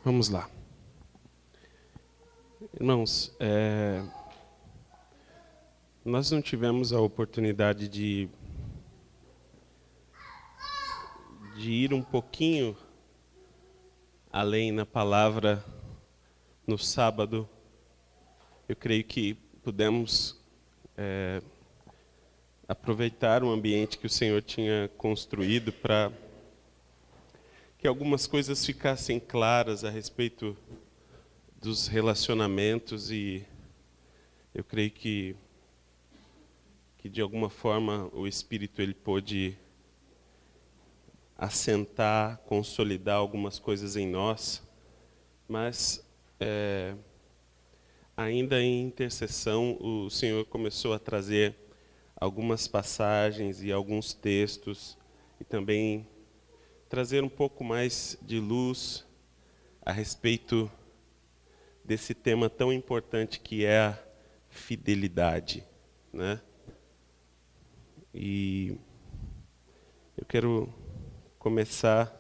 Vamos lá. Irmãos, nós não tivemos a oportunidade de ir um pouquinho além na palavra no sábado. Eu creio que pudemos aproveitar o ambiente que o Senhor tinha construído para que algumas coisas ficassem claras a respeito dos relacionamentos, e eu creio que de alguma forma o Espírito ele pôde assentar, consolidar algumas coisas em nós, mas ainda em intercessão o Senhor começou a trazer algumas passagens e alguns textos, e também trazer um pouco mais de luz a respeito desse tema tão importante que é a fidelidade, né? E eu quero começar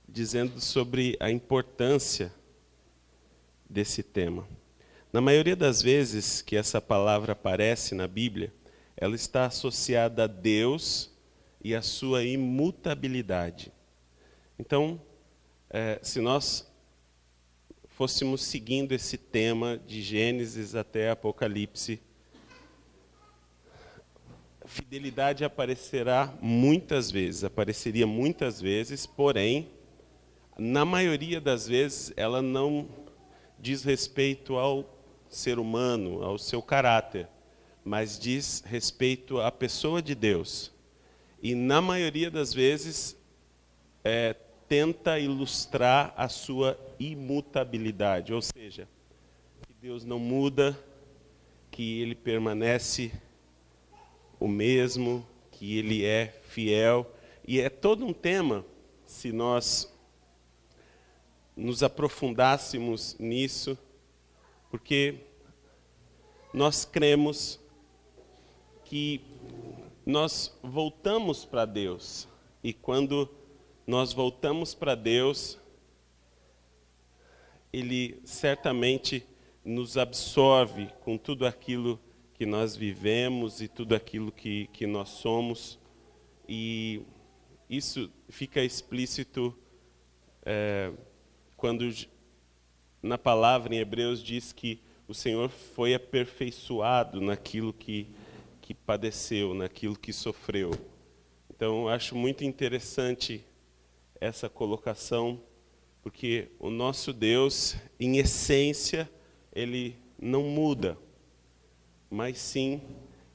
dizendo sobre a importância desse tema. Na maioria das vezes que essa palavra aparece na Bíblia, ela está associada a Deus e a sua imutabilidade. Então, se nós fôssemos seguindo esse tema de Gênesis até Apocalipse, fidelidade apareceria muitas vezes, porém, na maioria das vezes, ela não diz respeito ao ser humano, ao seu caráter, mas diz respeito à pessoa de Deus. E, na maioria das vezes, tenta ilustrar a sua imutabilidade, ou seja, que Deus não muda, que Ele permanece o mesmo, que Ele é fiel. E é todo um tema, se nós nos aprofundássemos nisso, porque nós cremos que nós voltamos para Deus, e quando nós voltamos para Deus, Ele certamente nos absorve com tudo aquilo que nós vivemos e tudo aquilo que nós somos, e isso fica explícito quando na palavra em Hebreus diz que o Senhor foi aperfeiçoado naquilo que padeceu, naquilo que sofreu. Então, eu acho muito interessante essa colocação, porque o nosso Deus, em essência, Ele não muda, mas sim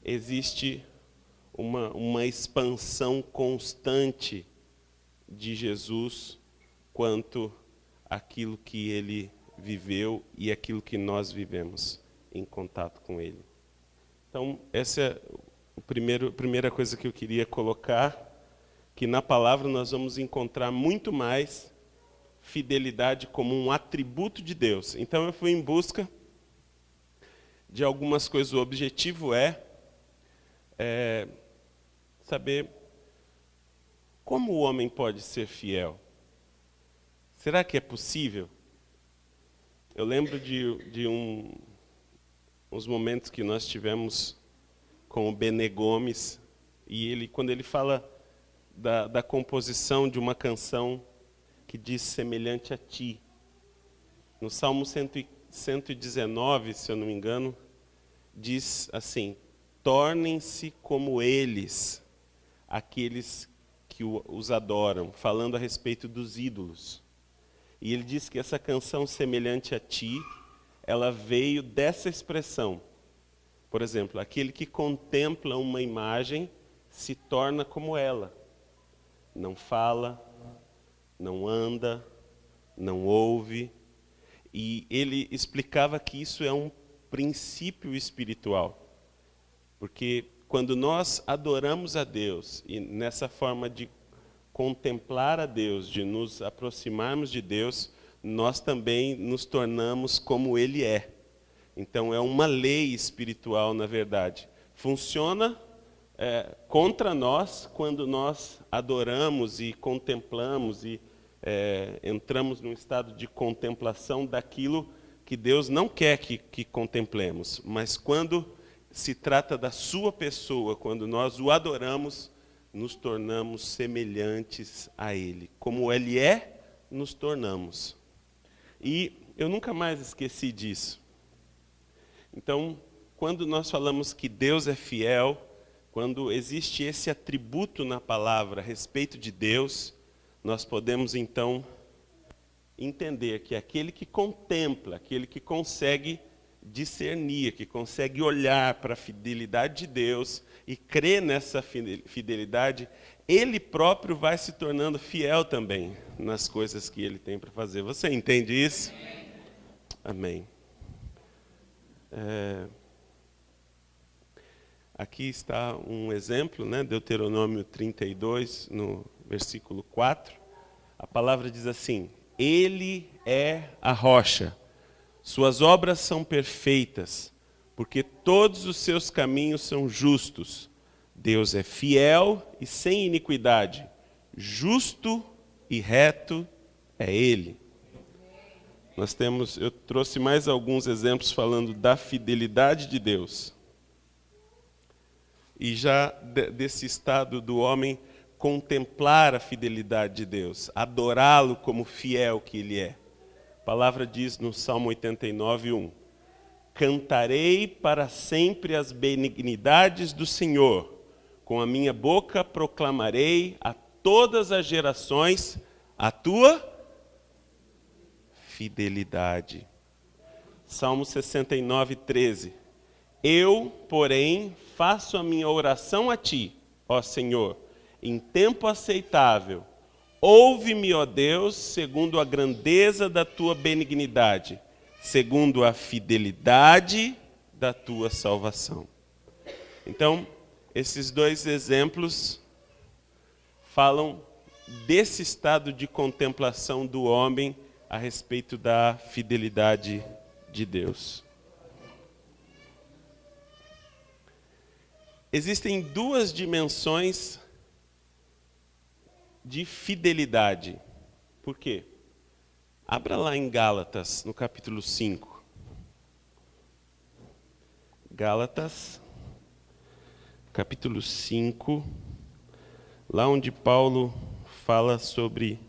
existe uma expansão constante de Jesus quanto àquilo que Ele viveu e aquilo que nós vivemos em contato com Ele. Então, essa é a primeira coisa que eu queria colocar, que na palavra nós vamos encontrar muito mais fidelidade como um atributo de Deus. Então, eu fui em busca de algumas coisas. O objetivo é saber como o homem pode ser fiel. Será que é possível? Eu lembro de uns momentos que nós tivemos com o Benê Gomes, e ele, quando ele fala da composição de uma canção que diz semelhante a ti, no Salmo 119, se eu não me engano, diz assim: tornem-se como eles, aqueles que os adoram, falando a respeito dos ídolos. E ele diz que essa canção semelhante a ti, ela veio dessa expressão. Por exemplo, aquele que contempla uma imagem se torna como ela. Não fala, não anda, não ouve. E ele explicava que isso é um princípio espiritual. Porque quando nós adoramos a Deus, e nessa forma de contemplar a Deus, de nos aproximarmos de Deus, nós também nos tornamos como Ele é. Então é uma lei espiritual, na verdade. Funciona contra nós quando nós adoramos e contemplamos e entramos num estado de contemplação daquilo que Deus não quer que contemplemos. Mas quando se trata da sua pessoa, quando nós o adoramos, nos tornamos semelhantes a Ele. Como Ele é, nos tornamos. E eu nunca mais esqueci disso. Então, quando nós falamos que Deus é fiel, quando existe esse atributo na palavra a respeito de Deus, nós podemos então entender que aquele que contempla, aquele que consegue discernir, que consegue olhar para a fidelidade de Deus e crer nessa fidelidade, ele próprio vai se tornando fiel também nas coisas que ele tem para fazer. Você entende isso? Amém. Aqui está um exemplo, né? Deuteronômio 32, no versículo 4. A palavra diz assim: Ele é a rocha, suas obras são perfeitas, porque todos os seus caminhos são justos. Deus é fiel e sem iniquidade, justo e reto é Ele. Eu trouxe mais alguns exemplos falando da fidelidade de Deus. E já desse estado do homem contemplar a fidelidade de Deus, adorá-lo como fiel que Ele é. A palavra diz no Salmo 89, 1: Cantarei para sempre as benignidades do Senhor, com a minha boca proclamarei a todas as gerações a tua fidelidade. Salmo 69, 13: Eu, porém, faço a minha oração a ti, ó Senhor, em tempo aceitável. Ouve-me, ó Deus, segundo a grandeza da tua benignidade, segundo a fidelidade da tua salvação. Então, esses dois exemplos falam desse estado de contemplação do homem a respeito da fidelidade de Deus. Existem duas dimensões de fidelidade. Por quê? Abra lá em Gálatas, no capítulo 5. Gálatas, capítulo 5, lá onde Paulo fala sobre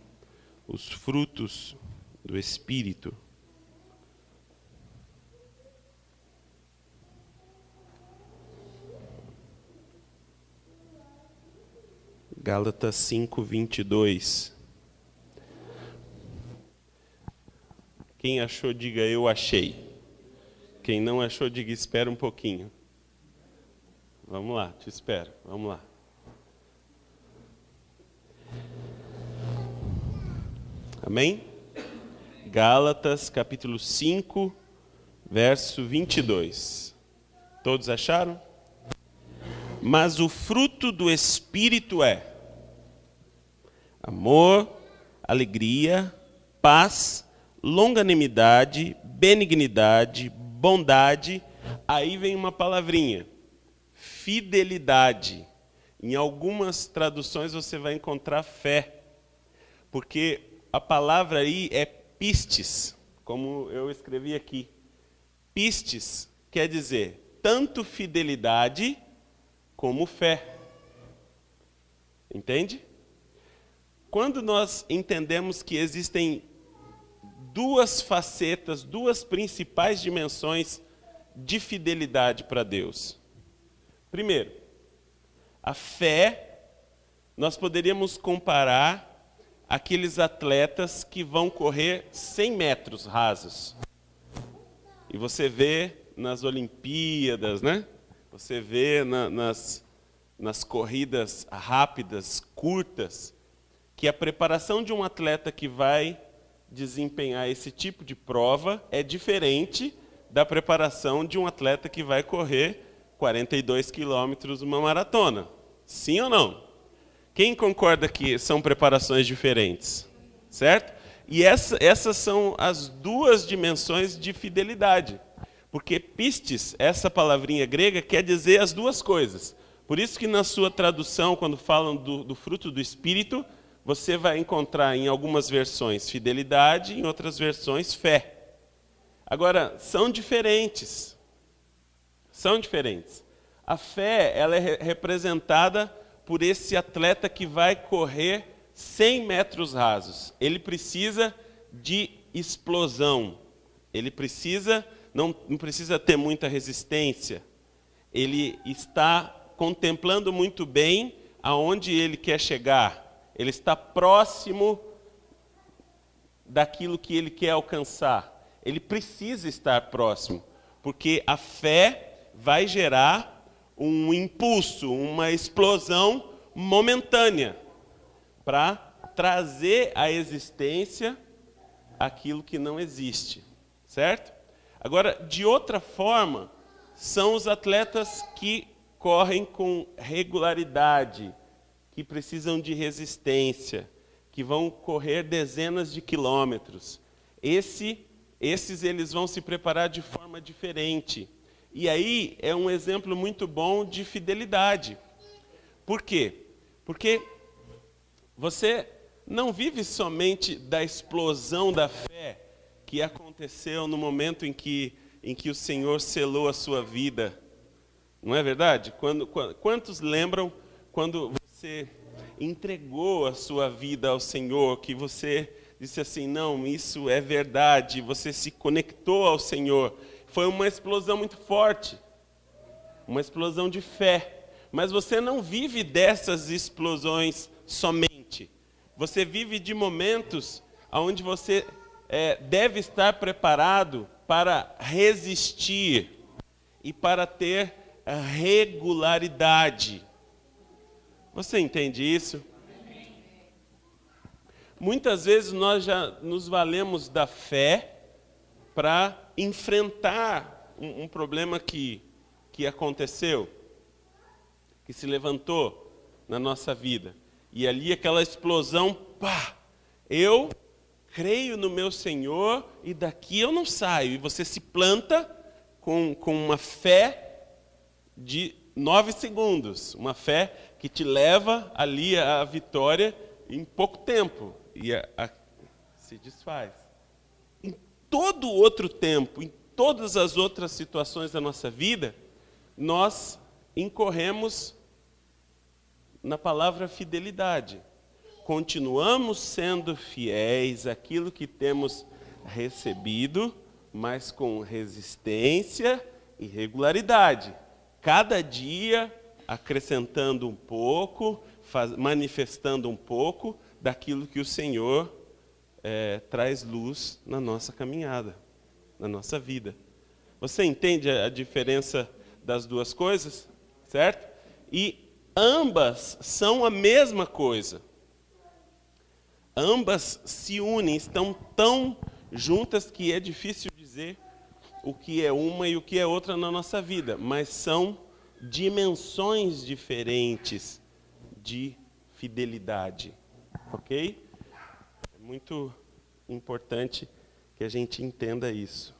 os frutos do Espírito. Gálatas 5, 22. Quem achou, diga eu achei. Quem não achou, diga espera um pouquinho. Vamos lá, te espero, vamos lá. Amém? Gálatas capítulo 5, verso 22. Todos acharam? Mas o fruto do Espírito é amor, alegria, paz, longanimidade, benignidade, bondade. Aí vem uma palavrinha, fidelidade. Em algumas traduções você vai encontrar fé, porque a palavra aí é pistes, como eu escrevi aqui. Pistes quer dizer tanto fidelidade como fé. Entende? Quando nós entendemos que existem duas facetas, duas principais dimensões de fidelidade para Deus. Primeiro, a fé, nós poderíamos comparar aqueles atletas que vão correr 100 metros rasos. E você vê nas Olimpíadas, né? Você vê nas corridas rápidas, curtas, que a preparação de um atleta que vai desempenhar esse tipo de prova é diferente da preparação de um atleta que vai correr 42 quilômetros uma maratona. Sim ou não? Quem concorda que são preparações diferentes? Certo? E essas são as duas dimensões de fidelidade. Porque pistes, essa palavrinha grega, quer dizer as duas coisas. Por isso que na sua tradução, quando falam do fruto do Espírito, você vai encontrar em algumas versões fidelidade, em outras versões fé. Agora, são diferentes. São diferentes. A fé, ela é representada por esse atleta que vai correr 100 metros rasos. Ele precisa de explosão. Ele precisa, não precisa ter muita resistência. Ele está contemplando muito bem aonde ele quer chegar. Ele está próximo daquilo que ele quer alcançar. Ele precisa estar próximo, porque a fé vai gerar um impulso, uma explosão momentânea para trazer à existência aquilo que não existe, certo? Agora, de outra forma, são os atletas que correm com regularidade, que precisam de resistência, que vão correr dezenas de quilômetros. Esses eles vão se preparar de forma diferente. E aí é um exemplo muito bom de fidelidade. Por quê? Porque você não vive somente da explosão da fé que aconteceu no momento em que o Senhor selou a sua vida. Não é verdade? Quantos lembram quando você entregou a sua vida ao Senhor, que você disse assim, não, isso é verdade, você se conectou ao Senhor. Foi uma explosão muito forte, uma explosão de fé. Mas você não vive dessas explosões somente. Você vive de momentos onde você deve estar preparado para resistir e para ter a regularidade. Você entende isso? Muitas vezes nós já nos valemos da fé para enfrentar um problema que aconteceu, que se levantou na nossa vida. E ali aquela explosão, pá! Eu creio no meu Senhor e daqui eu não saio. E você se planta com uma fé de 9 segundos. Uma fé que te leva ali à vitória em pouco tempo. E se desfaz. Em todo outro tempo, em todas as outras situações da nossa vida, nós incorremos na palavra fidelidade. Continuamos sendo fiéis àquilo que temos recebido, mas com resistência e regularidade. Cada dia acrescentando um pouco, manifestando um pouco daquilo que o Senhor traz luz na nossa caminhada, na nossa vida. Você entende a diferença das duas coisas? Certo? E ambas são a mesma coisa. Ambas se unem, estão tão juntas que é difícil dizer o que é uma e o que é outra na nossa vida, mas são dimensões diferentes de fidelidade, ok? É muito importante que a gente entenda isso.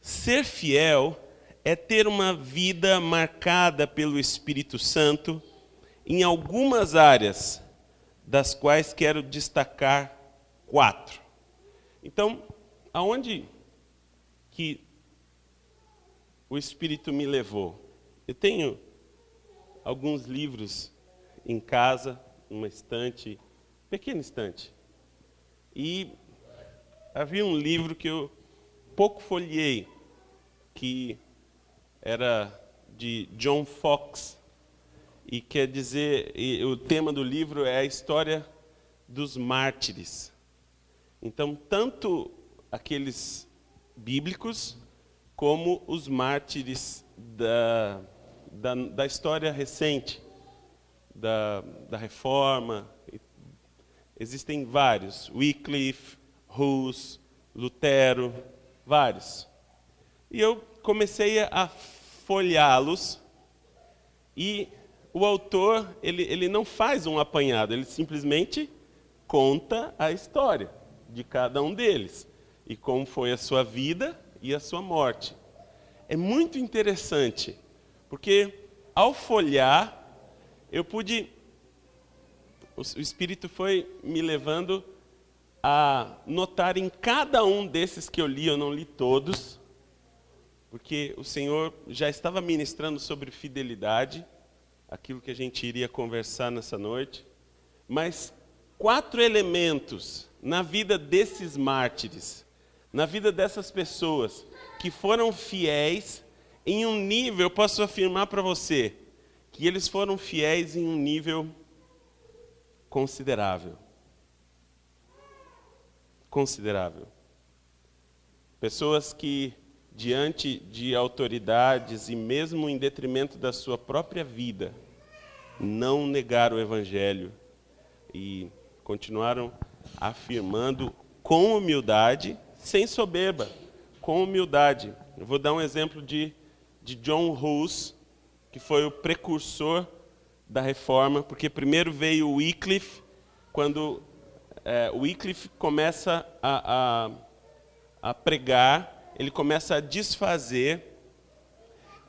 Ser fiel é ter uma vida marcada pelo Espírito Santo em algumas áreas, das quais quero destacar 4. Então, aonde que o Espírito me levou? Eu tenho alguns livros em casa, uma estante, pequena estante. E havia um livro que eu pouco folheei, que era de John Fox. E quer dizer, o tema do livro é a história dos mártires. Então, tanto aqueles bíblicos, como os mártires da história recente, da Reforma. Existem vários, Wycliffe, Hus, Lutero, vários. E eu comecei a folheá-los e o autor, ele não faz um apanhado, ele simplesmente conta a história de cada um deles e como foi a sua vida e a sua morte. É muito interessante, porque ao folhear, eu pude o Espírito foi me levando a notar em cada um desses que eu li, eu não li todos, porque o Senhor já estava ministrando sobre fidelidade, aquilo que a gente iria conversar nessa noite, mas 4 elementos na vida desses mártires, na vida dessas pessoas que foram fiéis em um nível, eu posso afirmar para você, que eles foram fiéis em um nível considerável. Considerável. Pessoas que, diante de autoridades e mesmo em detrimento da sua própria vida, não negaram o Evangelho e continuaram afirmando com humildade, sem soberba, com humildade. Eu vou dar um exemplo de John Hus, que foi o precursor da reforma, porque primeiro veio Wycliffe, quando Wycliffe começa a pregar, ele começa a desfazer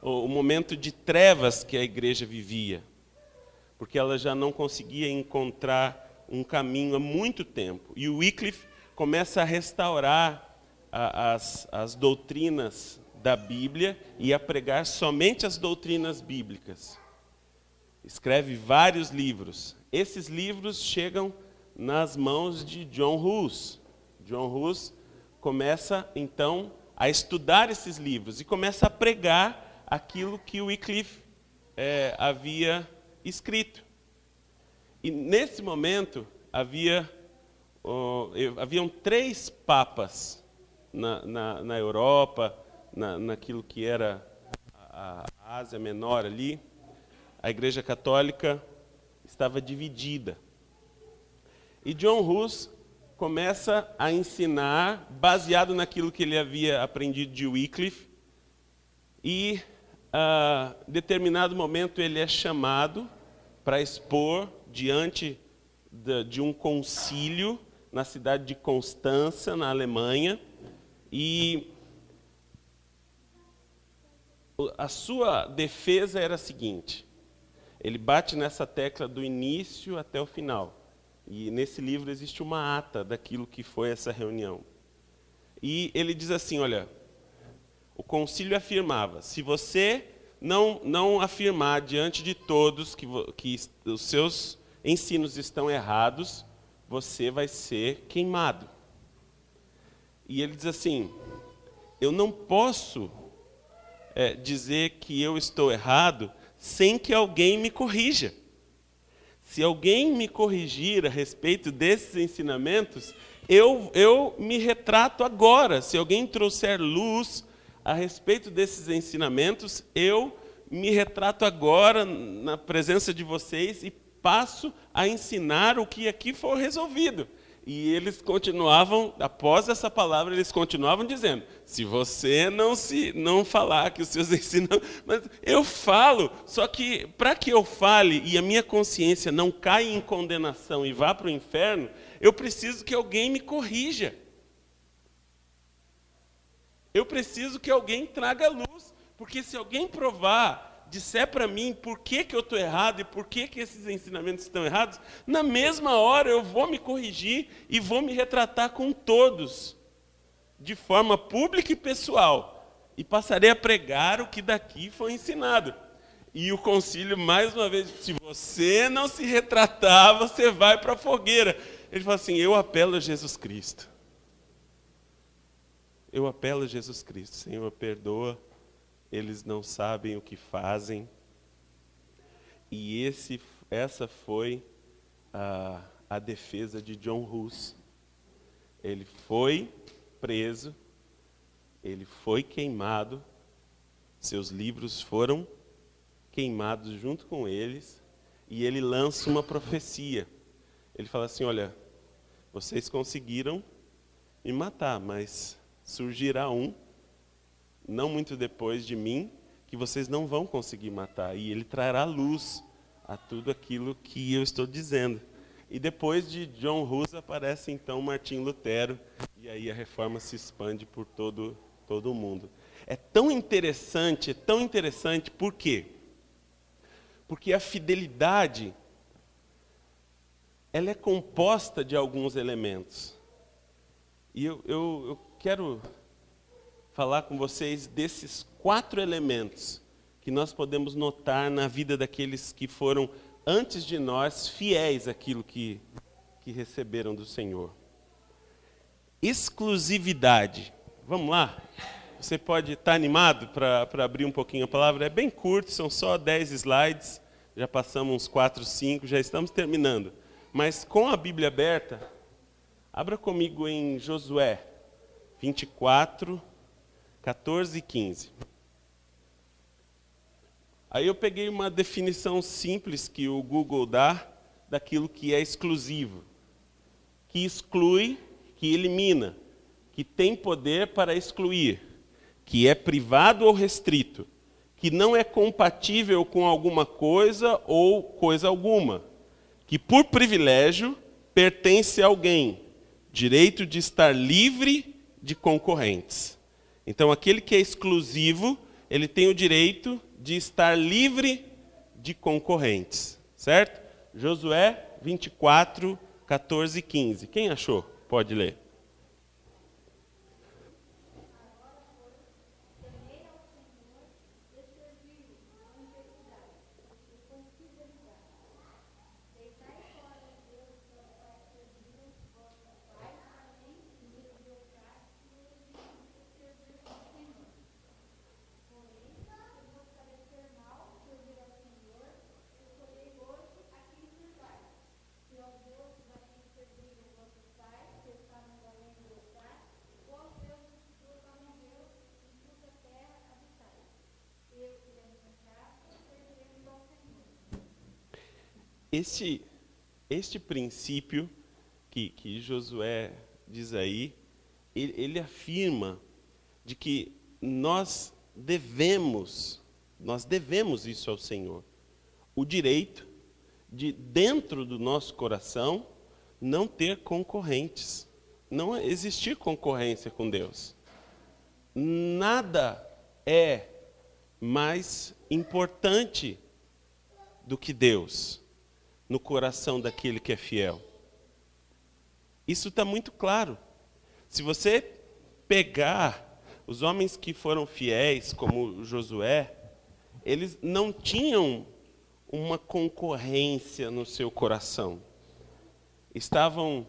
o momento de trevas que a igreja vivia, porque ela já não conseguia encontrar um caminho há muito tempo. E o Wycliffe começa a restaurar as doutrinas da Bíblia e a pregar somente as doutrinas bíblicas. Escreve vários livros. Esses livros chegam nas mãos de John Hus. John Hus começa, então, a estudar esses livros e começa a pregar aquilo que o Wycliffe havia escrito. E, nesse momento, haviam 3 papas na Europa, naquilo que era a Ásia Menor ali. A Igreja Católica estava dividida. E John Hus começa a ensinar, baseado naquilo que ele havia aprendido de Wycliffe, e, a determinado momento, ele é chamado para expor diante de um concílio na cidade de Constança, na Alemanha, e a sua defesa era a seguinte: ele bate nessa tecla do início até o final. E nesse livro existe uma ata daquilo que foi essa reunião. E ele diz assim, olha, o concílio afirmava, se você não afirmar diante de todos que os seus ensinos estão errados, você vai ser queimado. E ele diz assim, eu não posso dizer que eu estou errado sem que alguém me corrija. Se alguém me corrigir a respeito desses ensinamentos, eu me retrato agora. Se alguém trouxer luz a respeito desses ensinamentos, eu me retrato agora na presença de vocês e passo a ensinar o que aqui for resolvido. E eles continuavam, após essa palavra, eles continuavam dizendo, se você não falar que os seus ensinamentos... Mas eu falo, só que para que eu fale e a minha consciência não caia em condenação e vá para o inferno, eu preciso que alguém me corrija. Eu preciso que alguém traga luz, porque se alguém provar, disser para mim por que eu estou errado e por que esses ensinamentos estão errados, na mesma hora eu vou me corrigir e vou me retratar com todos, de forma pública e pessoal, e passarei a pregar o que daqui foi ensinado. E o concílio, mais uma vez, se você não se retratar, você vai para a fogueira. Ele fala assim, eu apelo a Jesus Cristo. Eu apelo a Jesus Cristo. Senhor, perdoa. Eles não sabem o que fazem. E essa foi a defesa de John Hus. Ele foi preso, ele foi queimado, seus livros foram queimados junto com eles, e ele lança uma profecia. Ele fala assim, olha, vocês conseguiram me matar, mas surgirá um, não muito depois de mim, que vocês não vão conseguir matar. E ele trará luz a tudo aquilo que eu estou dizendo. E depois de John Hus aparece então Martim Lutero, e aí a reforma se expande por todo o mundo. É tão interessante, por quê? Porque a fidelidade ela é composta de alguns elementos. E eu quero falar com vocês desses 4 elementos que nós podemos notar na vida daqueles que foram, antes de nós, fiéis àquilo que receberam do Senhor. Exclusividade. Vamos lá? Você pode estar animado para abrir um pouquinho a palavra? É bem curto, são só 10 slides. Já passamos uns 4, 5, já estamos terminando. Mas com a Bíblia aberta, abra comigo em Josué 24, 14 e 15. Aí eu peguei uma definição simples que o Google dá daquilo que é exclusivo, que exclui, que elimina, que tem poder para excluir, que é privado ou restrito, que não é compatível com alguma coisa ou coisa alguma, que por privilégio pertence a alguém, direito de estar livre de concorrentes. Então, aquele que é exclusivo, ele tem o direito de estar livre de concorrentes, certo? Josué 24, 14 e 15. Quem achou? Pode ler. Este princípio que Josué diz aí, ele afirma de que nós devemos isso ao Senhor. O direito de, dentro do nosso coração, não ter concorrentes. Não existir concorrência com Deus. Nada é mais importante do que Deus no coração daquele que é fiel. Isso está muito claro. Se você pegar os homens que foram fiéis, como Josué, eles não tinham uma concorrência no seu coração. Estavam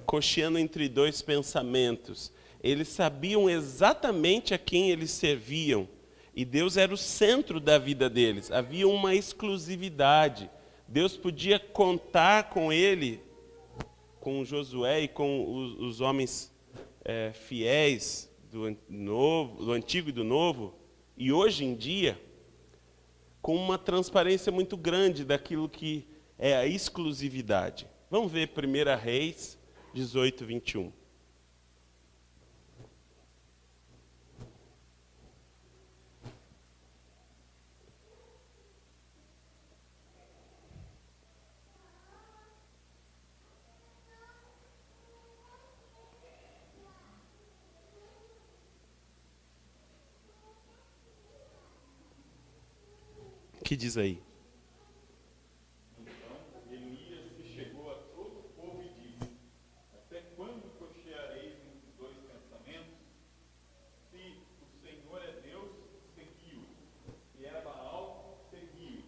cocheando entre 2 pensamentos. Eles sabiam exatamente a quem eles serviam. E Deus era o centro da vida deles. Havia uma exclusividade. Deus podia contar com ele, com Josué e com os homens fiéis do Antigo e do Novo, e hoje em dia, com uma transparência muito grande daquilo que é a exclusividade. Vamos ver 1 Reis 18, 21. O que diz aí? Então Elias se chegou a todo o povo e disse: até quando cocheareis entre 2 pensamentos? Se o Senhor é Deus, segui-o. Se é Baal, segui-o.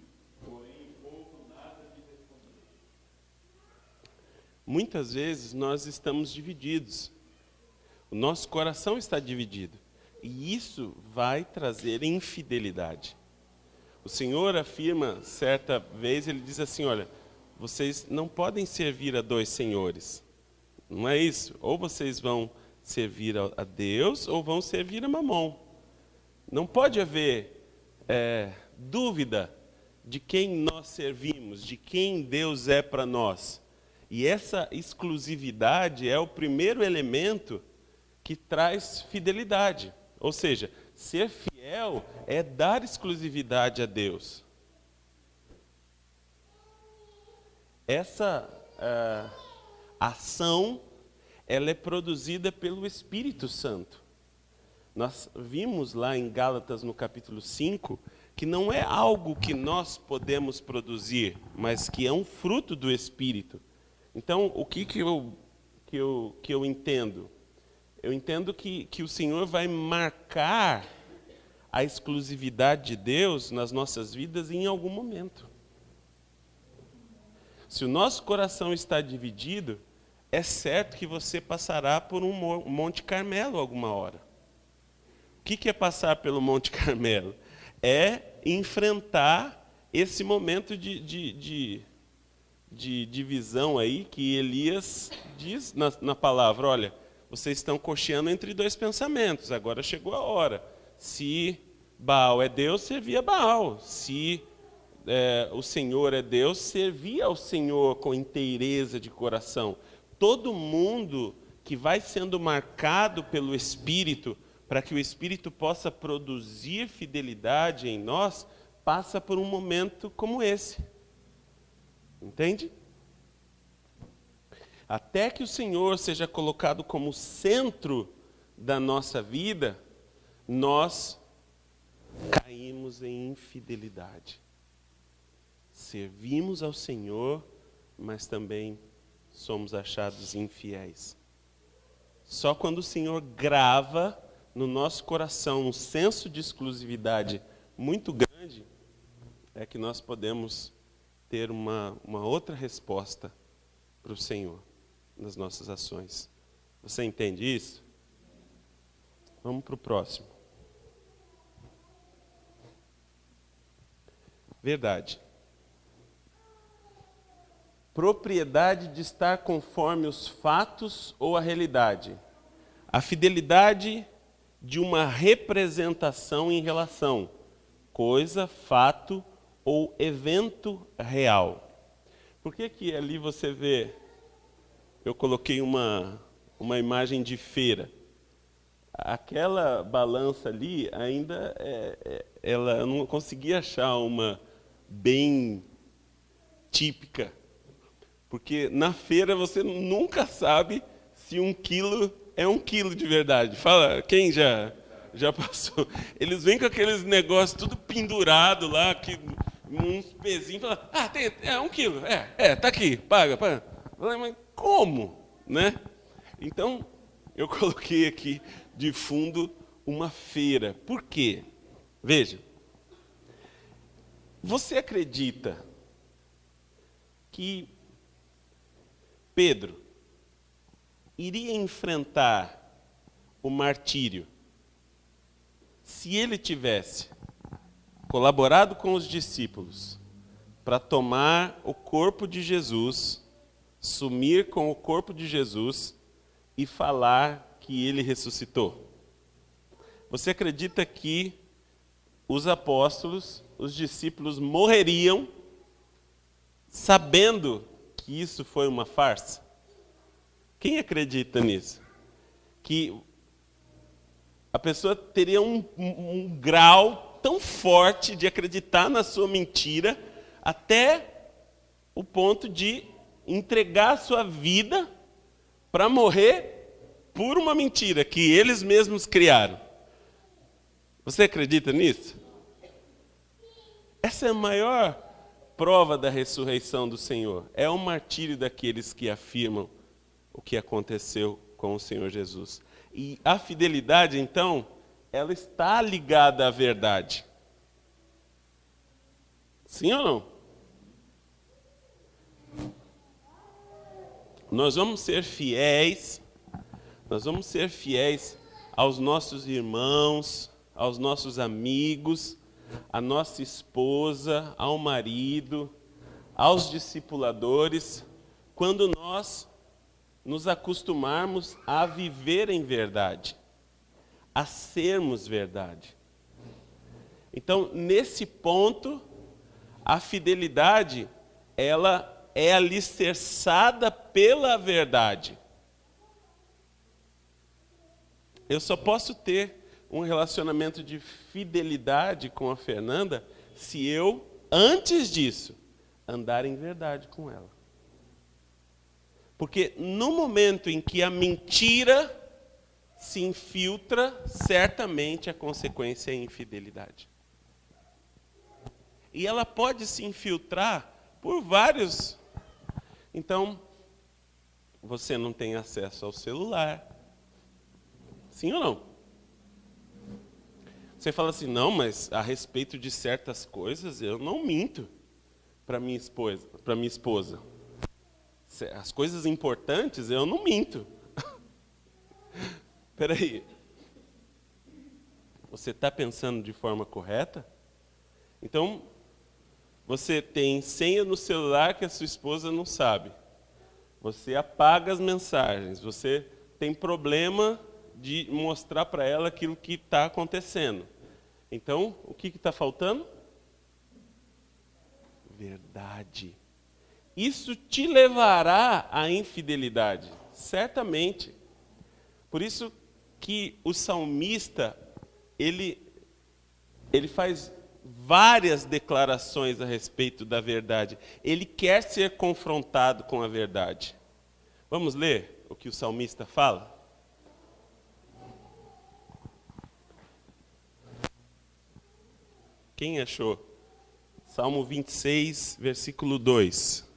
Porém o povo nada lhe respondeu. Muitas vezes nós estamos divididos. O nosso coração está dividido. E isso vai trazer infidelidade. O Senhor afirma, certa vez, ele diz assim, olha, vocês não podem servir a 2 senhores. Não é isso? Ou vocês vão servir a Deus, ou vão servir a Mamon. Não pode haver dúvida de quem nós servimos, de quem Deus é para nós. E essa exclusividade é o primeiro elemento que traz fidelidade. Ou seja, ser fiel é dar exclusividade a Deus. Essa ação, ela é produzida pelo Espírito Santo. Nós vimos lá em Gálatas, no capítulo 5, que não é algo que nós podemos produzir, mas que é um fruto do Espírito. Então, o que eu entendo? Eu entendo que o Senhor vai marcar a exclusividade de Deus nas nossas vidas em algum momento. Se o nosso coração está dividido, é certo que você passará por um Monte Carmelo alguma hora. O que é passar pelo Monte Carmelo? É enfrentar esse momento de divisão aí que Elias diz na palavra. Olha, vocês estão cocheando entre dois pensamentos, agora chegou a hora. Se Baal é Deus, servia Baal. Se o Senhor é Deus, servia ao Senhor com inteireza de coração. Todo mundo que vai sendo marcado pelo Espírito, para que o Espírito possa produzir fidelidade em nós, passa por um momento como esse. Entende? Até que o Senhor seja colocado como centro da nossa vida, nós caímos em infidelidade. Servimos ao Senhor, mas também somos achados infiéis. Só quando o Senhor grava no nosso coração um senso de exclusividade muito grande, é que nós podemos ter uma outra resposta para o Senhor nas nossas ações. Você entende isso? Vamos para o próximo. Verdade. Propriedade de estar conforme os fatos ou a realidade. A fidelidade de uma representação em relação, coisa, fato ou evento real. Por que ali você vê, eu coloquei uma imagem de feira. Aquela balança ali ainda, eu não consegui achar uma bem típica. Porque na feira você nunca sabe se 1 quilo é 1 quilo de verdade. Fala, quem já passou? Eles vêm com aqueles negócios tudo pendurado lá, uns pezinhos, fala, tem 1 quilo, tá aqui, paga. Mas como? Né? Então, eu coloquei aqui de fundo uma feira. Por quê? Veja, você acredita que Pedro iria enfrentar o martírio se ele tivesse colaborado com os discípulos para tomar o corpo de Jesus, sumir com o corpo de Jesus e falar que ele ressuscitou? Você acredita que os apóstolos, os discípulos morreriam sabendo que isso foi uma farsa? Quem acredita nisso? Que a pessoa teria um grau tão forte de acreditar na sua mentira até o ponto de entregar a sua vida para morrer por uma mentira que eles mesmos criaram. Você acredita nisso? Essa é a maior prova da ressurreição do Senhor. É o martírio daqueles que afirmam o que aconteceu com o Senhor Jesus. E a fidelidade, então, ela está ligada à verdade. Sim ou não? Nós vamos ser fiéis aos nossos irmãos, aos nossos amigos, à nossa esposa, ao marido, aos discipuladores, quando nós nos acostumarmos a viver em verdade, a sermos verdade. Então, nesse ponto, a fidelidade, ela é alicerçada pela verdade. Eu só posso ter um relacionamento de fidelidade com a Fernanda se eu, antes disso, andar em verdade com ela. Porque no momento em que a mentira se infiltra, certamente a consequência é a infidelidade. E ela pode se infiltrar por vários. Então, você não tem acesso ao celular. Sim ou não? Você fala assim, não, mas a respeito de certas coisas eu não minto para minha esposa. As coisas importantes eu não minto. Espera aí. Você está pensando de forma correta? Então, você tem senha no celular que a sua esposa não sabe. Você apaga as mensagens. Você tem problema de mostrar para ela aquilo que está acontecendo. Então, o que está faltando? Verdade. Isso te levará à infidelidade, certamente. Por isso que o salmista, ele faz várias declarações a respeito da verdade. Ele quer ser confrontado com a verdade. Vamos ler o que o salmista fala? Quem achou? Salmo 26, versículo 2.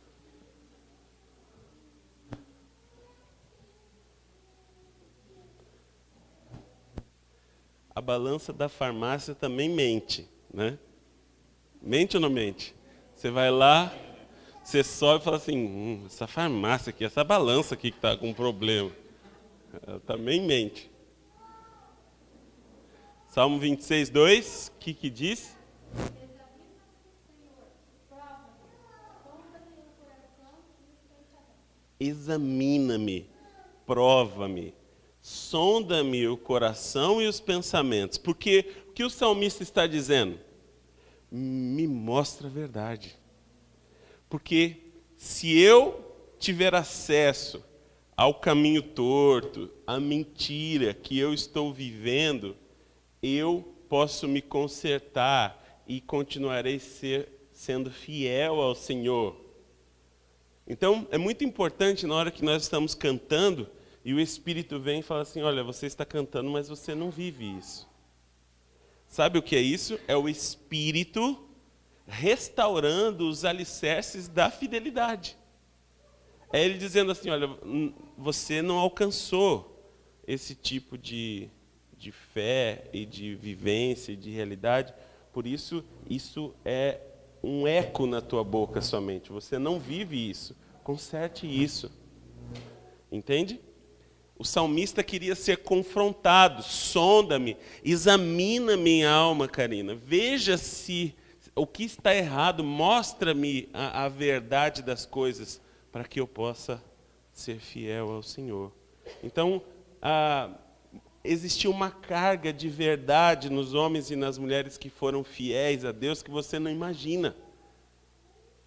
A balança da farmácia também mente, né? Mente ou não mente? Você vai lá, você sobe e fala assim, essa farmácia aqui, essa balança aqui que está com problema. Ela também mente. Salmo 26, 2, o que diz? Examina-me, prova-me, sonda-me o coração e os pensamentos. Porque o que o salmista está dizendo? Me mostra a verdade. Porque se eu tiver acesso ao caminho torto, à mentira que eu estou vivendo, eu posso me consertar e continuarei sendo fiel ao Senhor. Então, é muito importante na hora que nós estamos cantando e o Espírito vem e fala assim, olha, você está cantando, mas você não vive isso. Sabe o que é isso? É o Espírito restaurando os alicerces da fidelidade. É ele dizendo assim, olha, você não alcançou esse tipo de fé e de vivência e de realidade, por isso é um eco na tua boca somente. Você não vive isso. Conserte isso. Entende? O salmista queria ser confrontado. Sonda-me, examina minha alma, Karina. Veja se o que está errado. Mostra-me a verdade das coisas para que eu possa ser fiel ao Senhor. Então, existiu uma carga de verdade nos homens e nas mulheres que foram fiéis a Deus que você não imagina.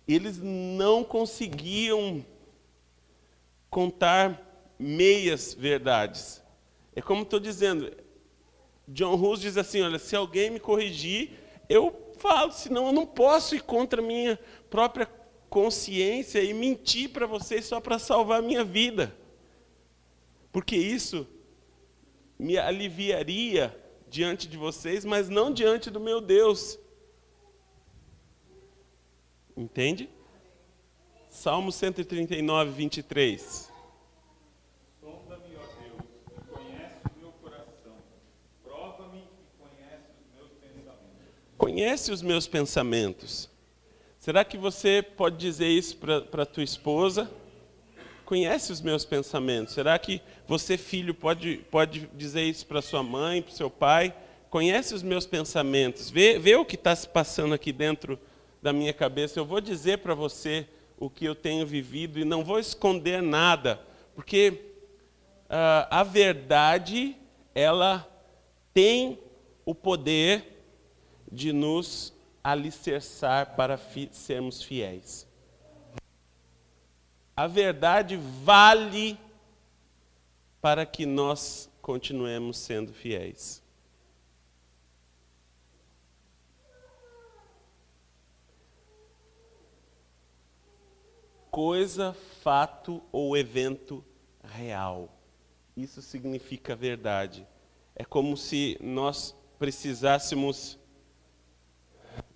Eles não conseguiam contar meias verdades. É como estou dizendo, John Hus diz assim, olha, se alguém me corrigir, eu falo, senão eu não posso ir contra a minha própria consciência e mentir para vocês só para salvar a minha vida. Porque isso me aliviaria diante de vocês, mas não diante do meu Deus. Entende? Salmo 139, 23. Sonda-me, ó Deus, e conhece o meu coração. Prova-me e conhece os meus pensamentos. Conhece os meus pensamentos. Será que você pode dizer isso para a tua esposa? Conhece os meus pensamentos. Será que você, filho, pode dizer isso para sua mãe, para o seu pai? Conhece os meus pensamentos. Vê o que está se passando aqui dentro da minha cabeça. Eu vou dizer para você o que eu tenho vivido e não vou esconder nada, porque a verdade, ela tem o poder de nos alicerçar para sermos fiéis. A verdade vale para que nós continuemos sendo fiéis. Coisa, fato ou evento real. Isso significa verdade. É como se nós precisássemos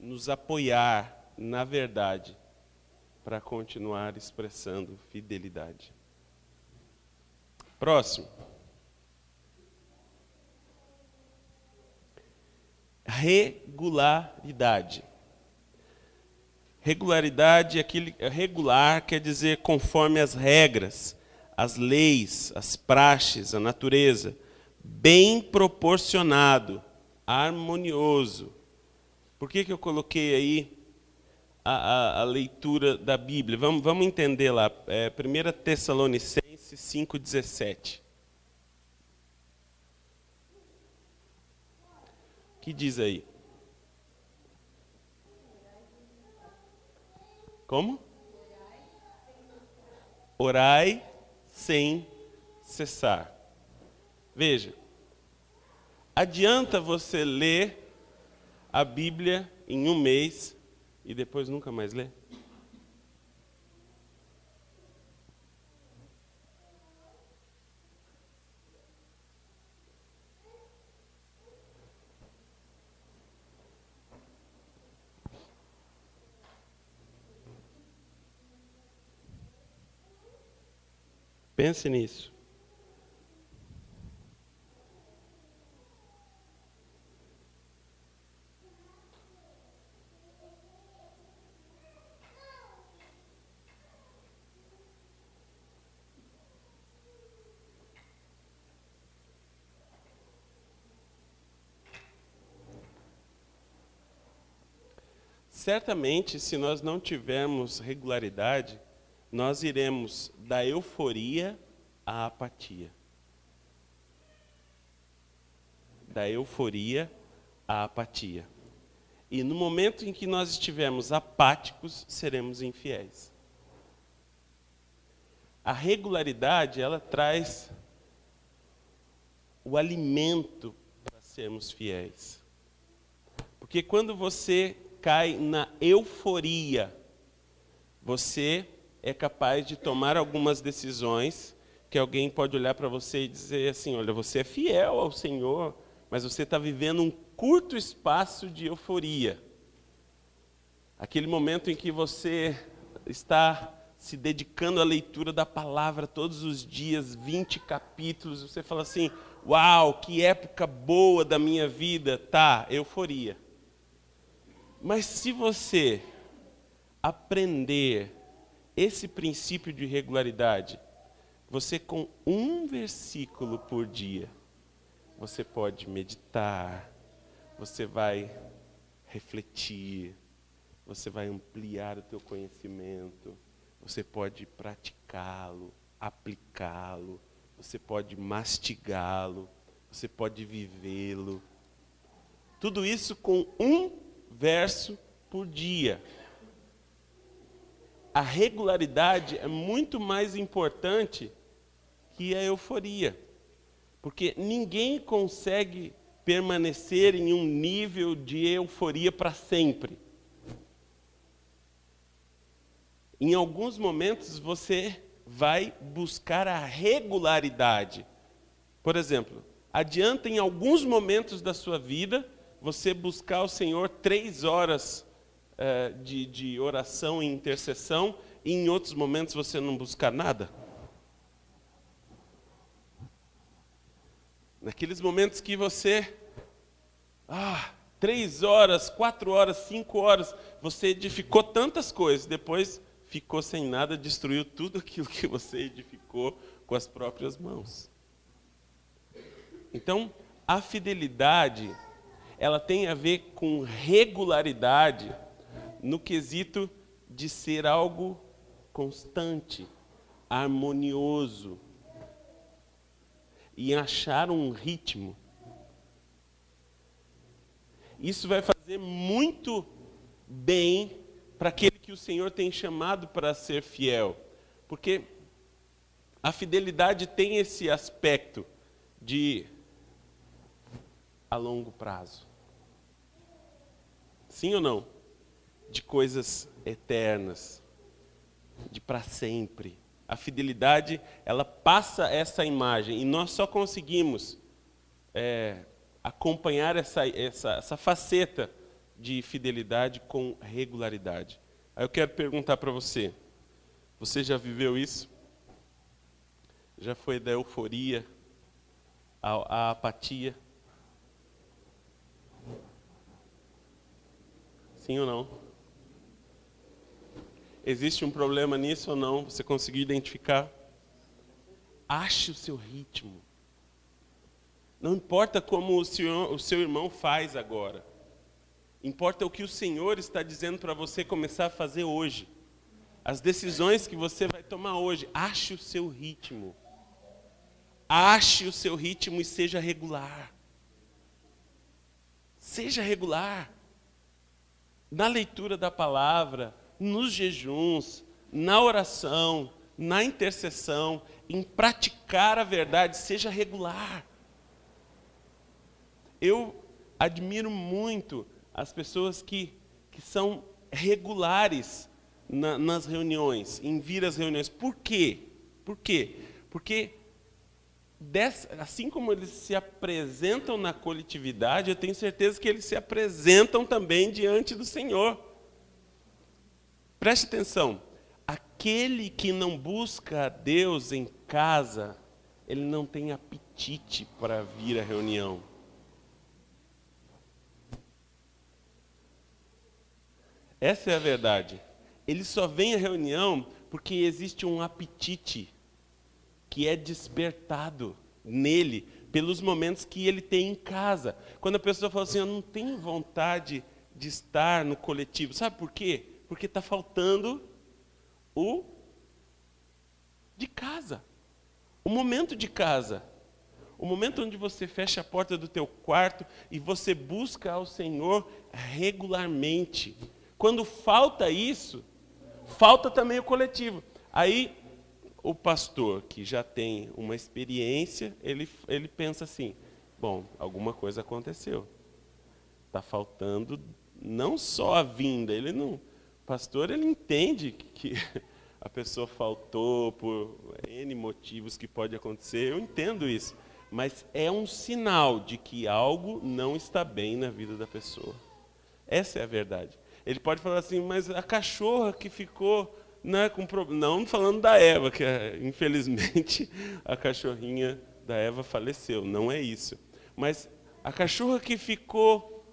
nos apoiar na verdade para continuar expressando fidelidade. Próximo. Regularidade. Regularidade, regular quer dizer conforme as regras, as leis, as praxes, a natureza, bem proporcionado, harmonioso. Por que eu coloquei aí a leitura da Bíblia? Vamos entender lá, 1 Tessalonicenses 5,17. O que diz aí? Como? Orai sem cessar. Veja, adianta você ler a Bíblia em um mês e depois nunca mais ler? Pense nisso. Certamente, se nós não tivermos regularidade, nós iremos da euforia à apatia. Da euforia à apatia. E no momento em que nós estivermos apáticos, seremos infiéis. A regularidade, ela traz o alimento para sermos fiéis. Porque quando você cai na euforia, você é capaz de tomar algumas decisões que alguém pode olhar para você e dizer assim, olha, você é fiel ao Senhor, mas você está vivendo um curto espaço de euforia. Aquele momento em que você está se dedicando à leitura da palavra todos os dias, 20 capítulos, você fala assim, uau, que época boa da minha vida. Tá, euforia. Mas se você aprender esse princípio de regularidade, você com um versículo por dia, você pode meditar, você vai refletir, você vai ampliar o teu conhecimento, você pode praticá-lo, aplicá-lo, você pode mastigá-lo, você pode vivê-lo. Tudo isso com um verso por dia. A regularidade é muito mais importante que a euforia, porque ninguém consegue permanecer em um nível de euforia para sempre. Em alguns momentos você vai buscar a regularidade. Por exemplo, adianta em alguns momentos da sua vida você buscar o Senhor 3 horas de oração e intercessão, e em outros momentos você não buscar nada? Naqueles momentos que você, 3 horas, 4 horas, 5 horas, você edificou tantas coisas, depois ficou sem nada, destruiu tudo aquilo que você edificou com as próprias mãos. Então, a fidelidade, ela tem a ver com regularidade no quesito de ser algo constante, harmonioso, e achar um ritmo. Isso vai fazer muito bem para aquele que o Senhor tem chamado para ser fiel, porque a fidelidade tem esse aspecto de a longo prazo. Sim ou não? De coisas eternas, de para sempre. A fidelidade, ela passa essa imagem, e nós só conseguimos acompanhar essa faceta de fidelidade com regularidade. Aí eu quero perguntar para você, você já viveu isso? Já foi da euforia à apatia? Sim ou não? Existe um problema nisso ou não? Você conseguiu identificar? Ache o seu ritmo. Não importa como o seu irmão faz agora. Importa o que o Senhor está dizendo para você começar a fazer hoje. As decisões que você vai tomar hoje. Ache o seu ritmo. Ache o seu ritmo e seja regular. Seja regular. Na leitura da palavra, nos jejuns, na oração, na intercessão, em praticar a verdade, seja regular. Eu admiro muito as pessoas que são regulares nas reuniões, em vir às reuniões. Por quê? Por quê? Porque assim como eles se apresentam na coletividade, eu tenho certeza que eles se apresentam também diante do Senhor. Preste atenção. Aquele que não busca a Deus em casa, ele não tem apetite para vir à reunião. Essa é a verdade. Ele só vem à reunião porque existe um apetite que é despertado nele pelos momentos que ele tem em casa. Quando a pessoa fala assim, eu não tenho vontade de estar no coletivo. Sabe por quê? Porque está faltando o de casa. O momento de casa. O momento onde você fecha a porta do teu quarto e você busca ao Senhor regularmente. Quando falta isso, falta também o coletivo. Aí, o pastor, que já tem uma experiência, ele pensa assim, bom, alguma coisa aconteceu. Está faltando não só a vinda, o pastor ele entende que a pessoa faltou por N motivos que pode acontecer, eu entendo isso. Mas é um sinal de que algo não está bem na vida da pessoa. Essa é a verdade. Ele pode falar assim, mas a cachorra que ficou com problema. Não falando da Eva, que infelizmente a cachorrinha da Eva faleceu. Não é isso. Mas a cachorra que ficou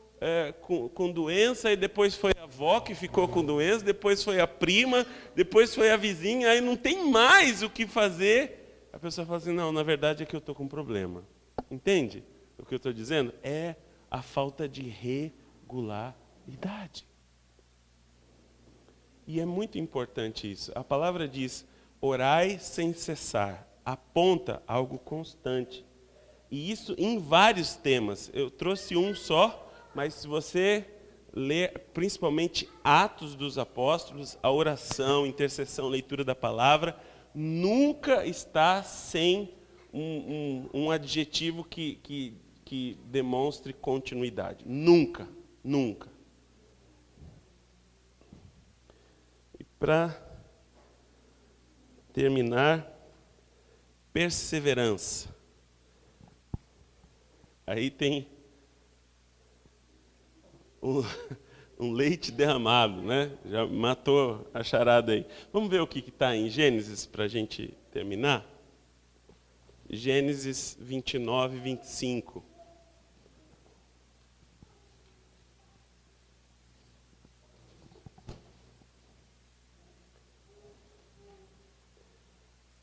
com doença, e depois foi a avó que ficou com doença, depois foi a prima, depois foi a vizinha, aí não tem mais o que fazer. A pessoa fala assim, não, na verdade é que eu estou com um problema. Entende o que eu estou dizendo? É a falta de regularidade. E é muito importante isso. A palavra diz, orai sem cessar. Aponta algo constante. E isso em vários temas. Eu trouxe um só, mas se você ler principalmente Atos dos Apóstolos, a oração, intercessão, leitura da palavra, nunca está sem um adjetivo que demonstre continuidade. Nunca, nunca. Para terminar, perseverança. Aí tem um leite derramado, né? Já matou a charada aí. Vamos ver o que está em Gênesis para a gente terminar? Gênesis 29, 25.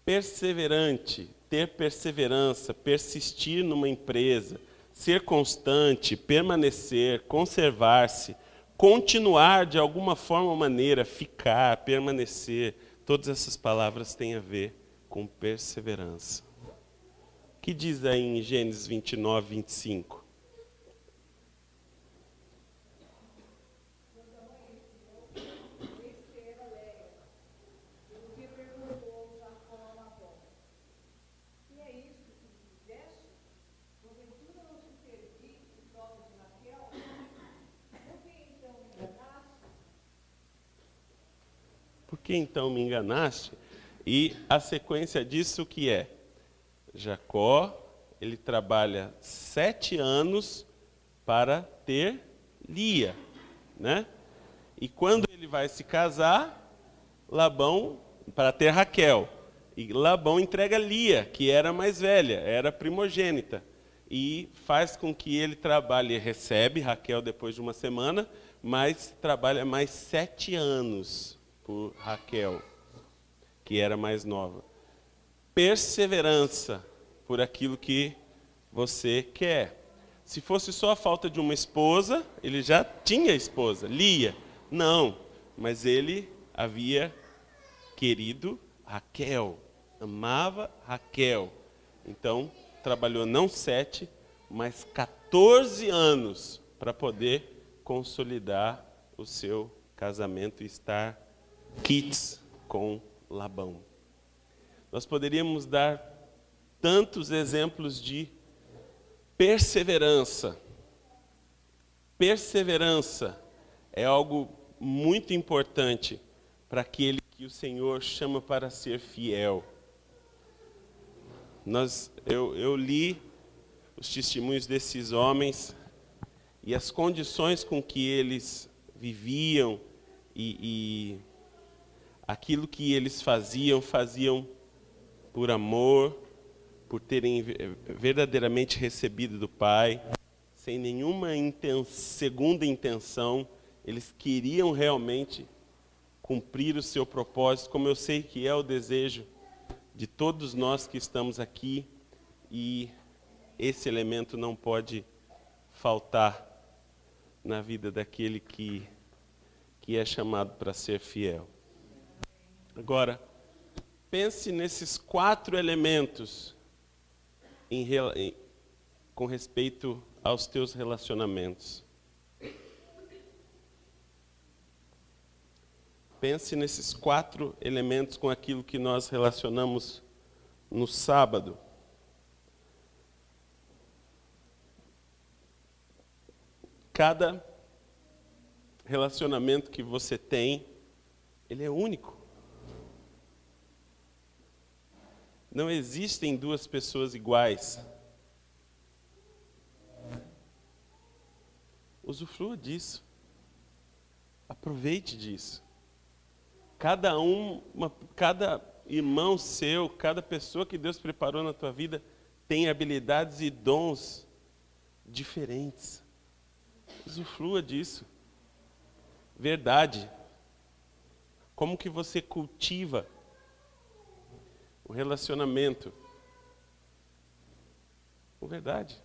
Perseverante, ter perseverança, persistir numa empresa, ser constante, permanecer, conservar-se, continuar de alguma forma ou maneira, ficar, permanecer, todas essas palavras têm a ver com perseverança. O que diz aí em Gênesis 29, 25? Por que então me enganaste? E a sequência disso que é? Jacó, ele trabalha 7 anos para ter Lia. né? E quando ele vai se casar, Labão, para ter Raquel, e Labão entrega Lia, que era mais velha, era primogênita, e faz com que ele trabalhe, recebe Raquel depois de uma semana, mas trabalha mais 7 anos por Raquel, que era mais nova. Perseverança por aquilo que você quer. Se fosse só a falta de uma esposa, ele já tinha esposa, Lia. Não, mas ele havia querido Raquel, amava Raquel. Então, trabalhou não 7, mas 14 anos para poder consolidar o seu casamento e estar quites com Labão. Nós poderíamos dar tantos exemplos de perseverança. Perseverança é algo muito importante para aquele que o Senhor chama para ser fiel. Eu li os testemunhos desses homens e as condições com que eles viviam e aquilo que eles faziam por amor, por terem verdadeiramente recebido do Pai, sem nenhuma segunda intenção. Eles queriam realmente cumprir o seu propósito, como eu sei que é o desejo de todos nós que estamos aqui, e esse elemento não pode faltar na vida daquele que é chamado para ser fiel. Agora, pense nesses 4 elementos com respeito aos teus relacionamentos. Pense nesses 4 elementos com aquilo que nós relacionamos no sábado. Cada relacionamento que você tem, ele é único. Não existem 2 pessoas iguais. Usufrua disso. Aproveite disso. Cada irmão seu, cada pessoa que Deus preparou na tua vida tem habilidades e dons diferentes. Usufrua disso. Verdade. Como que você cultiva o relacionamento? Com verdade.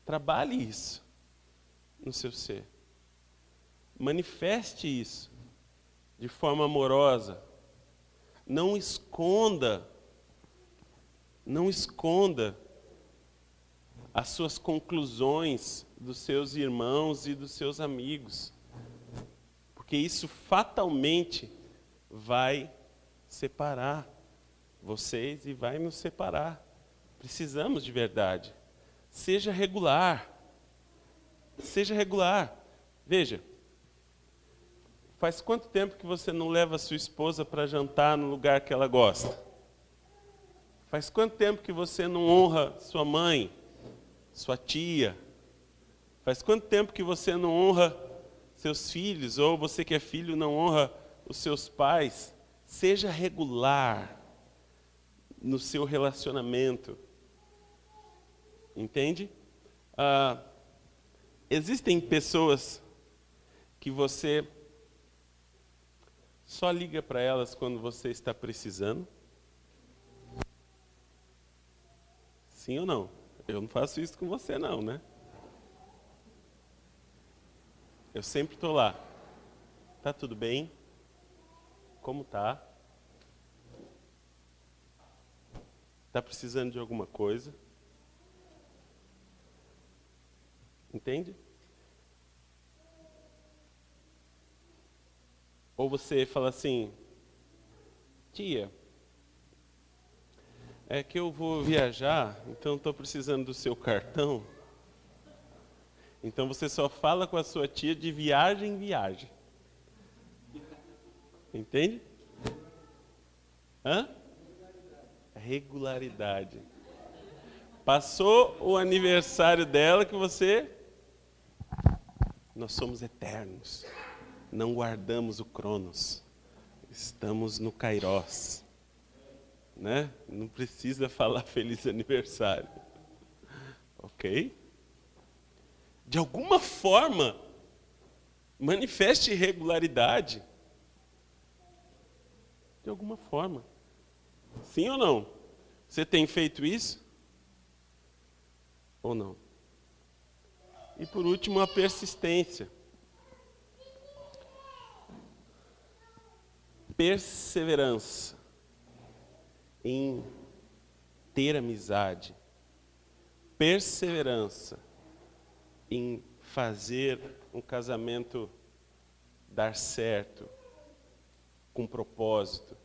Trabalhe isso no seu ser. Manifeste isso de forma amorosa. Não esconda as suas conclusões dos seus irmãos e dos seus amigos, porque isso fatalmente vai separar vocês e vai nos separar. Precisamos de verdade. Seja regular. Seja regular. Veja, faz quanto tempo que você não leva a sua esposa para jantar no lugar que ela gosta? Faz quanto tempo que você não honra sua mãe, sua tia? Faz quanto tempo que você não honra seus filhos, ou você que é filho não honra os seus pais? Seja regular no seu relacionamento. Entende? Existem pessoas que você só liga para elas quando você está precisando? Sim ou não? Eu não faço isso com você não, né? Eu sempre estou lá. Tá tudo bem? Como tá? Tá precisando de alguma coisa? Entende? Ou você fala assim: tia, é que eu vou viajar, então estou precisando do seu cartão. Então você só fala com a sua tia de viagem em viagem. Entende? Regularidade. Passou o aniversário dela que você nós somos eternos. Não guardamos o Cronos. Estamos no Kairos. Né? Não precisa falar feliz aniversário. Ok? De alguma forma, manifeste regularidade. De alguma forma. Sim ou não? Você tem feito isso? Ou não? E por último, a persistência. Perseverança em ter amizade. Perseverança em fazer um casamento dar certo, com propósito.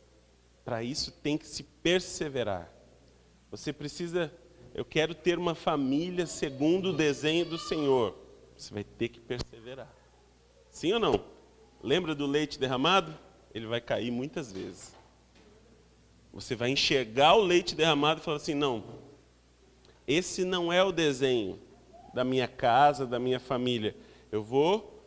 Para isso tem que se perseverar. Você precisa, eu quero ter uma família segundo o desenho do Senhor. Você vai ter que perseverar. Sim ou não? Lembra do leite derramado? Ele vai cair muitas vezes. Você vai enxergar o leite derramado e falar assim, não, esse não é o desenho da minha casa, da minha família. Eu vou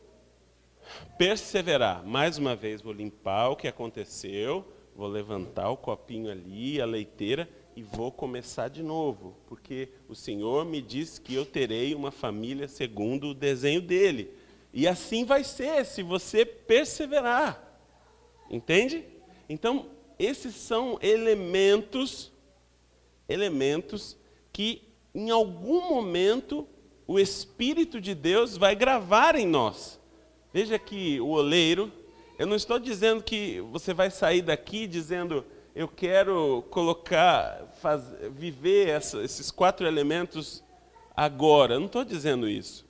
perseverar. Mais uma vez, vou limpar o que aconteceu, vou levantar o copinho ali, a leiteira, e vou começar de novo. Porque o Senhor me disse que eu terei uma família segundo o desenho dele. E assim vai ser, se você perseverar. Entende? Então, esses são elementos que, em algum momento, o Espírito de Deus vai gravar em nós. Veja que o oleiro, eu não estou dizendo que você vai sair daqui dizendo, eu quero viver esses 4 elementos agora. Eu não estou dizendo isso.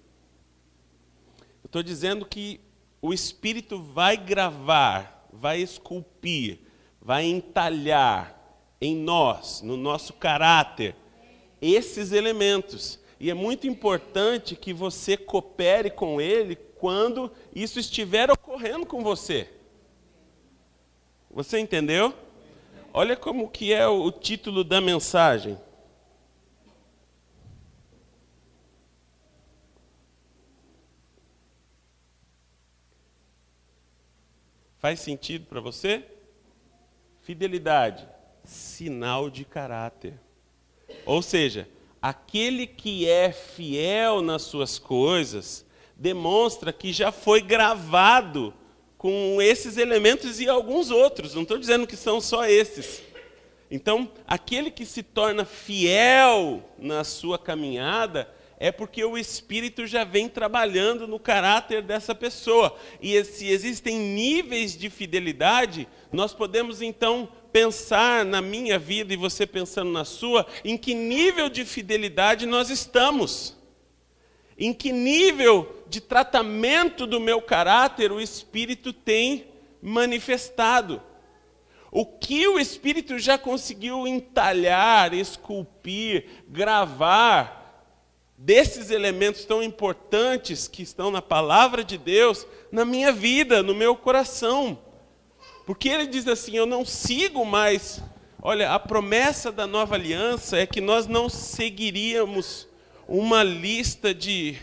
Eu estou dizendo que o Espírito vai gravar, vai esculpir, vai entalhar em nós, no nosso caráter, esses elementos. E é muito importante que você coopere com Ele quando isso estiver ocorrendo com você. Você entendeu? Olha como que é o título da mensagem. Faz sentido para você? Fidelidade, sinal de caráter. Ou seja, aquele que é fiel nas suas coisas, demonstra que já foi gravado com esses elementos e alguns outros. Não estou dizendo que são só esses. Então, aquele que se torna fiel na sua caminhada, é porque o Espírito já vem trabalhando no caráter dessa pessoa. E se existem níveis de fidelidade, nós podemos então pensar na minha vida e você pensando na sua, em que nível de fidelidade nós estamos. Em que nível de tratamento do meu caráter o Espírito tem manifestado. O que o Espírito já conseguiu entalhar, esculpir, gravar, desses elementos tão importantes que estão na palavra de Deus, na minha vida, no meu coração. Porque ele diz assim, eu não sigo mais. Olha, a promessa da nova aliança é que nós não seguiríamos uma lista de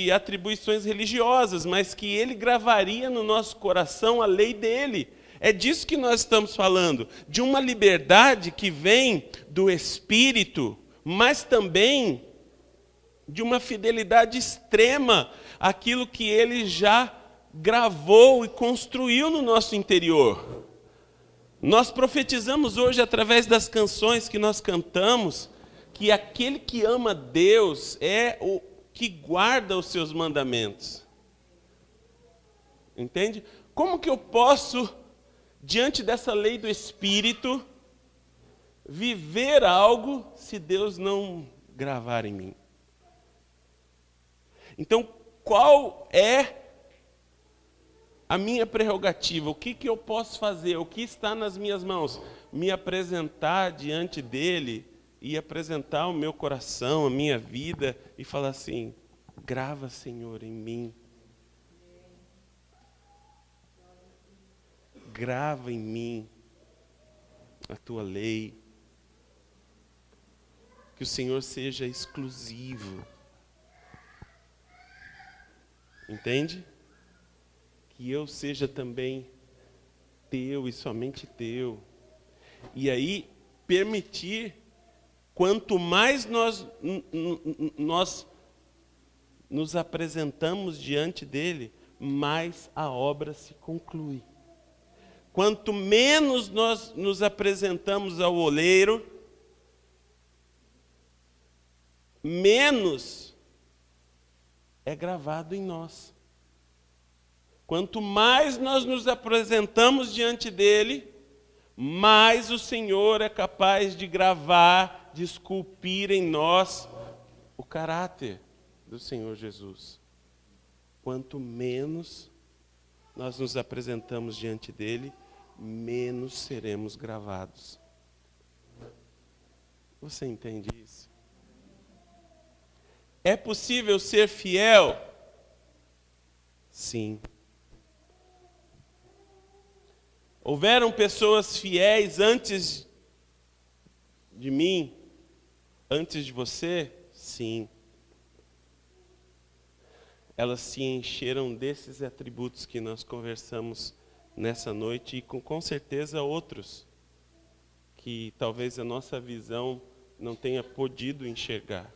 atribuições religiosas, mas que ele gravaria no nosso coração a lei dele. É disso que nós estamos falando, de uma liberdade que vem do Espírito, mas também de uma fidelidade extrema àquilo que ele já gravou e construiu no nosso interior. Nós profetizamos hoje, através das canções que nós cantamos, que aquele que ama Deus é o que guarda os seus mandamentos. Entende? Como que eu posso, diante dessa lei do Espírito, viver algo se Deus não gravar em mim? Então, qual é a minha prerrogativa? O que eu posso fazer? O que está nas minhas mãos? Me apresentar diante dele e apresentar o meu coração, a minha vida e falar assim, grava, Senhor, em mim. Grava em mim a tua lei. Que o Senhor seja exclusivo. Entende? Que eu seja também teu e somente teu. E aí, permitir, quanto mais nós nos apresentamos diante dele, mais a obra se conclui. Quanto menos nós nos apresentamos ao oleiro, menos é gravado em nós. Quanto mais nós nos apresentamos diante dele, mais o Senhor é capaz de gravar, de esculpir em nós o caráter do Senhor Jesus. Quanto menos nós nos apresentamos diante dele, menos seremos gravados. Você entende isso? É possível ser fiel? Sim. Houveram pessoas fiéis antes de mim, antes de você? Sim. Elas se encheram desses atributos que nós conversamos nessa noite e com certeza outros que talvez a nossa visão não tenha podido enxergar.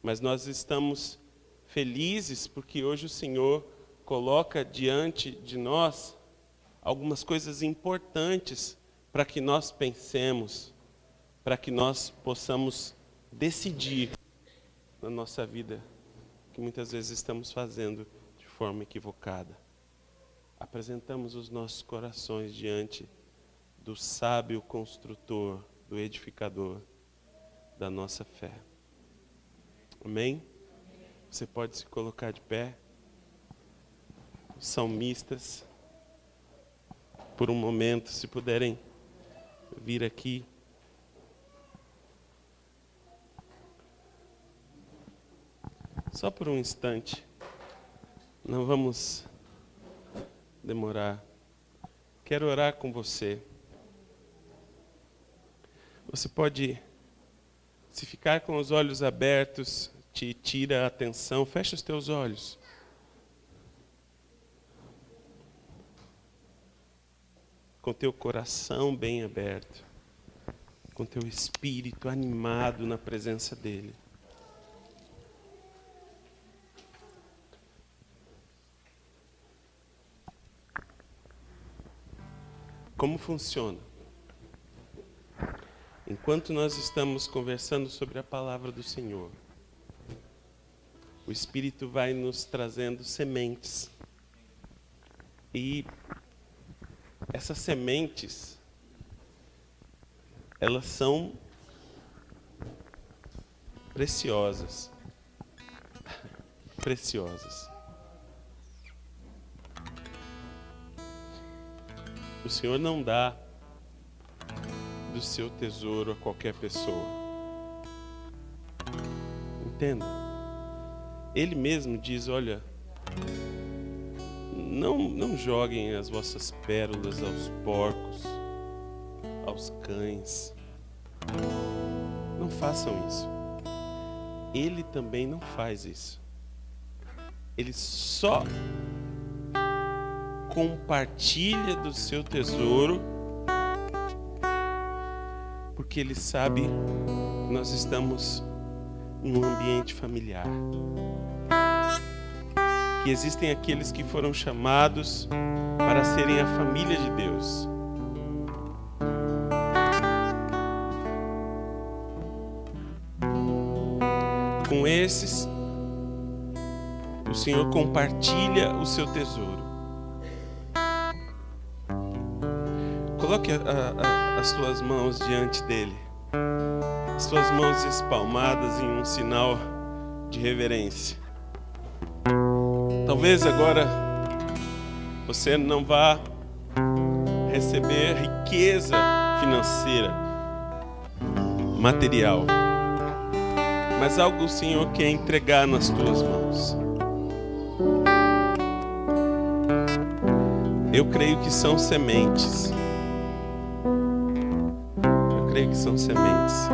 Mas nós estamos felizes porque hoje o Senhor coloca diante de nós algumas coisas importantes para que nós pensemos, para que nós possamos decidir na nossa vida, que muitas vezes estamos fazendo de forma equivocada. Apresentamos os nossos corações diante do sábio construtor, do edificador da nossa fé. Amém? Você pode se colocar de pé. Os salmistas, por um momento, se puderem vir aqui. Só por um instante. Não vamos demorar. Quero orar com você. Você pode, se ficar com os olhos abertos, te tira a atenção, fecha os teus olhos. Com teu coração bem aberto, com teu espírito animado na presença dele. Como funciona? Enquanto nós estamos conversando sobre a palavra do Senhor, o Espírito vai nos trazendo sementes. E essas sementes, elas são preciosas. Preciosas. O Senhor não dá do seu tesouro a qualquer pessoa. Entenda? Ele mesmo diz, olha, não joguem as vossas pérolas aos porcos, aos cães. Não façam isso. Ele também não faz isso. Ele só compartilha do seu tesouro porque ele sabe que nós estamos em um ambiente familiar. Que existem aqueles que foram chamados para serem a família de Deus. Com esses, o Senhor compartilha o seu tesouro. Coloque as tuas mãos diante dele. As tuas mãos espalmadas em um sinal de reverência. Talvez agora você não vá receber riqueza financeira, material, mas algo o Senhor quer entregar nas tuas mãos. Eu creio que são sementes. Eu creio que são sementes.